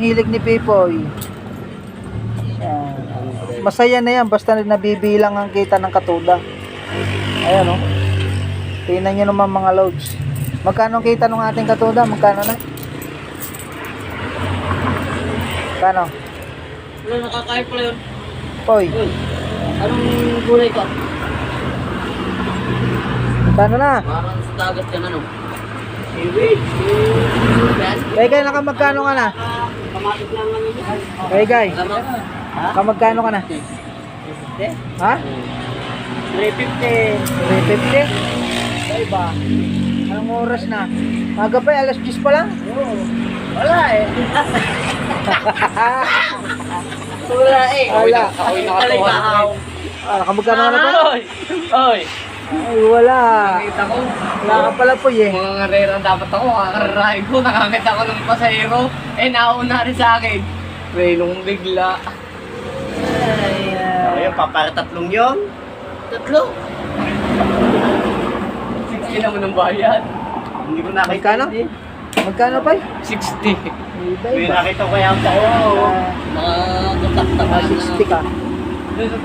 hilig ni Pipoy. Yan. Masaya na yan, basta nabibilang ang kita ng katuda. Ayan o. Tingnan nyo naman mga loads. Magkano ang kita ng ating katuda? Magkano na? Magkano? Wala, nakakain pala yun. Poy, Anong gulay ka? magkano na? Parang sa dagat yan, ano? Seaweed. Kaya nakamagkano ka na? Kamatis lang ano yun. Kaya Ha? kamagkano ka na? Ha? 350. 350? Ay ba? Anong oras na? Maga pa, alas 10 pa lang? Oo. Wala eh. Wala eh. Wala. Ako'y nakatuwa. Kamagkano ka na pa? Oy. Ay, wala. Nakita ko. Wala ka pala po eh. Mga ngarera dapat ako. Kakararahin ko. Nakakita ko ng pasahero. Nauna rin sa akin. May nung bigla. Ayun, papara-tatlong yun. Tatlo. 60 naman ang bayad. Hindi ko nakita. Magkano? Magkano pa? 60. Iba, May iba. nakita ko kaya ako. Mga kontak-tak. 60 ka. Doon sa